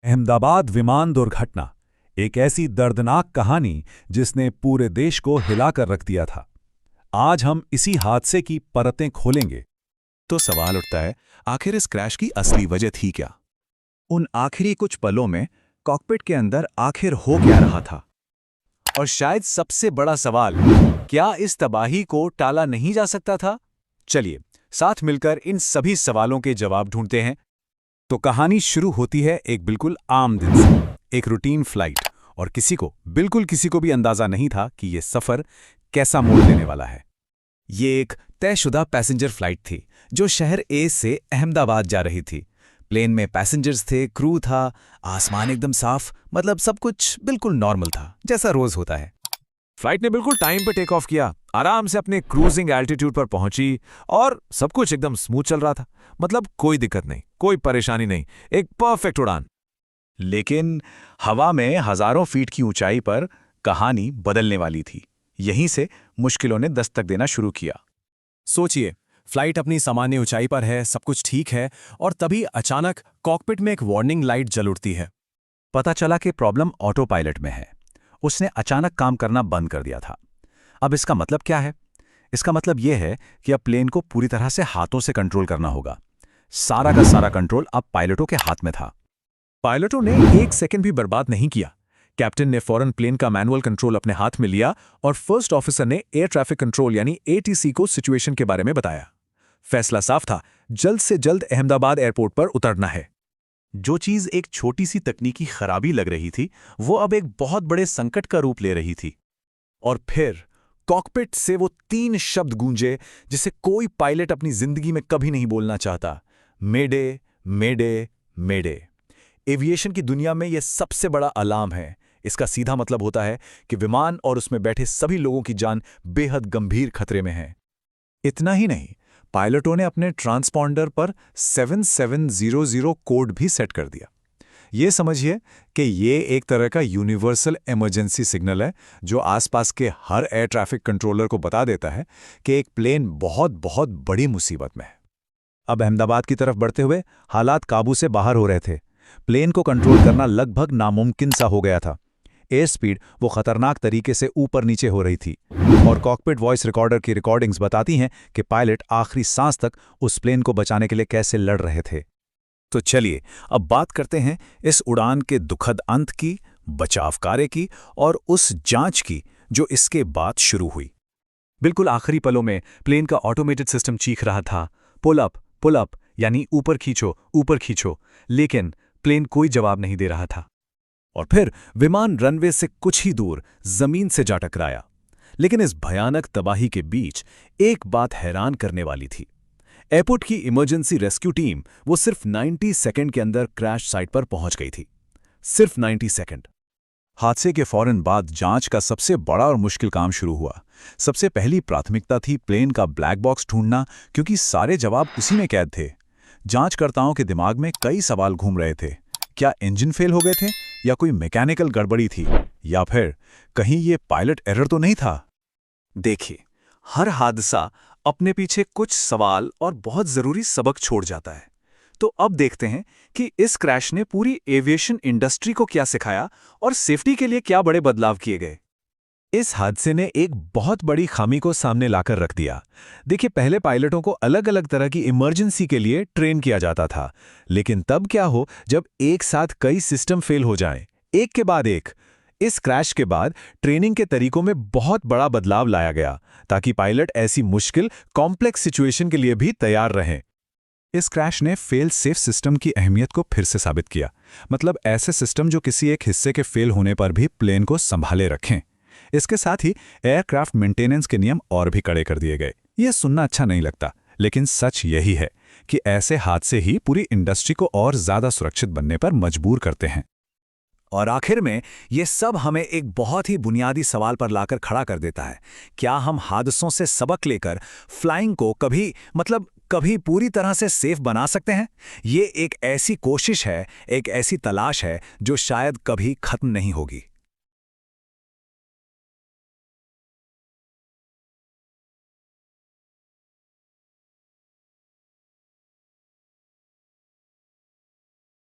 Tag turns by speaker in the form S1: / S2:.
S1: अहमदाबाद विमान दुर्घटना एक ऐसी दर्दनाक कहानी जिसने पूरे देश को हिलाकर रख दिया था। आज हम इसी हादसे की परतें खोलेंगे।
S2: तो सवाल उठता है, आखिर इस क्रैश की असली वजह थी क्या? उन आखिरी कुछ पलों में कॉकपिट के अंदर आखिर हो क्या रहा था? और शायद सबसे बड़ा सवाल, क्या इस तबाही को टाला नहीं जा सकता था? चलिए साथ मिलकर इन सभी सवालों के जवाब ढूंढते हैं।
S1: तो कहानी शुरू होती है एक बिल्कुल आम दिन से, एक रूटीन फ्लाइट, और बिल्कुल किसी को भी अंदाजा नहीं था कि यह सफर कैसा मोड़ लेने वाला है।
S2: ये एक तयशुदा पैसेंजर फ्लाइट थी जो शहर ए से अहमदाबाद जा रही थी। प्लेन में पैसेंजर्स थे, क्रू था, आसमान एकदम साफ, मतलब सब कुछ बिल्कुल नॉर्मल था, जैसा रोज होता है। फ्लाइट ने बिल्कुल टाइम पर टेक ऑफ किया, आराम से अपने क्रूजिंग एल्टीट्यूड पर पहुंची और सब कुछ एकदम स्मूथ चल रहा था। मतलब कोई दिक्कत नहीं, कोई परेशानी नहीं, एक परफेक्ट उड़ान। लेकिन हवा में हजारों फीट की ऊंचाई पर कहानी बदलने वाली थी। यहीं से मुश्किलों ने दस्तक देना शुरू किया।
S3: सोचिए, फ्लाइट अपनी सामान्य ऊंचाई पर है, सब कुछ ठीक है, और तभी अचानक कॉकपिट में एक वार्निंग लाइट जल उठती है।
S1: पता चला कि प्रॉब्लम ऑटो पायलट में है। उसने अचानक काम करना बंद कर दिया था। अब इसका मतलब क्या है? इसका मतलब यह है कि अब प्लेन को पूरी तरह से हाथों से कंट्रोल करना होगा। सारा का सारा कंट्रोल अब पायलटों के हाथ में था।
S3: पायलटों ने एक सेकंड भी बर्बाद नहीं किया। कैप्टन ने फौरन प्लेन का मैनुअल कंट्रोल अपने हाथ में लिया और फर्स्ट ऑफिसर ने एयर ट्रैफिक कंट्रोल यानी एटीसी को सिचुएशन के बारे में बताया। फैसला साफ था, जल्द से जल्द अहमदाबाद एयरपोर्ट पर उतरना है।
S2: जो चीज एक छोटी सी तकनीकी खराबी लग रही थी, वो अब एक बहुत बड़े संकट का रूप ले रही थी।
S3: और फिर कॉकपिट से वो 3 शब्द गूंजे जिसे कोई पायलट अपनी जिंदगी में कभी नहीं बोलना चाहता। मेडे, मेडे, मेडे। एविएशन की दुनिया में यह सबसे बड़ा अलार्म है। इसका सीधा मतलब होता है कि विमान और उसमें बैठे सभी लोगों की जान बेहद गंभीर खतरे में है।
S2: इतना ही नहीं, पायलटों ने अपने ट्रांसपॉन्डर पर 7700 कोड भी सेट कर दिया। ये समझिए कि ये एक तरह का यूनिवर्सल इमरजेंसी सिग्नल है जो आसपास के हर एयर ट्रैफिक कंट्रोलर को बता देता है कि एक प्लेन बहुत बहुत बड़ी मुसीबत में है।
S1: अब अहमदाबाद की तरफ बढ़ते हुए हालात काबू से बाहर हो रहे थे। प्लेन को कंट्रोल करना लगभग नामुमकिन सा हो गया था। एयर स्पीड वो खतरनाक तरीके से ऊपर नीचे हो रही थी, और कॉकपिट वॉइस रिकॉर्डर की रिकॉर्डिंग्स बताती हैं कि पायलट आखिरी सांस तक उस प्लेन को बचाने के लिए कैसे लड़ रहे थे। तो चलिए अब बात करते हैं इस उड़ान के दुखद अंत की, बचाव कार्य की और उस जांच की जो इसके बाद शुरू हुई।
S3: बिल्कुल आखिरी पलों में प्लेन का ऑटोमेटेड सिस्टम चीख रहा था, पुल अप, यानी ऊपर खींचो, लेकिन प्लेन कोई जवाब नहीं दे रहा था। और फिर विमान रनवे से कुछ ही दूर जमीन से जा टकराया। लेकिन इस भयानक तबाही के बीच एक बात हैरान करने वाली थी। एयरपोर्ट की इमरजेंसी रेस्क्यू टीम वो सिर्फ 90 सेकंड के अंदर क्रैश साइट पर पहुंच गई थी। सिर्फ 90 सेकंड।
S1: हादसे के फौरन बाद जांच का सबसे बड़ा और मुश्किल काम शुरू हुआ। सबसे पहली प्राथमिकता थी प्लेन का ब्लैक बॉक्स ढूंढना, क्योंकि सारे जवाब उसी में कैद थे। जांचकर्ताओं के दिमाग में कई सवाल घूम रहे थे। क्या इंजन फेल हो गए थे, या कोई मैकेनिकल गड़बड़ी थी, या फिर कहीं ये पायलट एरर तो नहीं था?
S3: देखिए, हर हादसा अपने पीछे कुछ सवाल और बहुत जरूरी सबक छोड़ जाता है। तो अब देखते हैं कि इस क्रैश ने पूरी एविएशन इंडस्ट्री को क्या सिखाया और सेफ्टी के लिए क्या बड़े बदलाव किए गए।
S1: इस हादसे ने एक बहुत बड़ी खामी को सामने लाकर रख दिया। देखिए, पहले पायलटों को अलग अलग तरह की इमरजेंसी के लिए ट्रेन किया जाता था, लेकिन तब क्या हो जब एक साथ कई सिस्टम फेल हो जाएं, एक के बाद एक। इस क्रैश के बाद ट्रेनिंग के तरीकों में बहुत बड़ा बदलाव लाया गया, ताकि पायलट ऐसी मुश्किल कॉम्प्लेक्स सिचुएशन के लिए भी तैयार रहें। इस क्रैश ने फेल सेफ सिस्टम की अहमियत को फिर से साबित किया। मतलब ऐसे सिस्टम जो किसी एक हिस्से के फेल होने पर भी प्लेन को संभाले रखें। इसके साथ ही एयरक्राफ्ट मेंटेनेंस के नियम और भी कड़े कर दिए गए। यह सुनना अच्छा नहीं लगता, लेकिन सच यही है कि ऐसे हादसे ही पूरी इंडस्ट्री को और ज्यादा सुरक्षित बनने पर मजबूर करते हैं।
S3: और आखिर में ये सब हमें एक बहुत ही बुनियादी सवाल पर लाकर खड़ा कर देता है। क्या हम हादसों से सबक लेकर फ्लाइंग को कभी पूरी तरह से सेफ बना सकते हैं? ये एक ऐसी कोशिश है, एक ऐसी तलाश है जो शायद कभी खत्म नहीं होगी।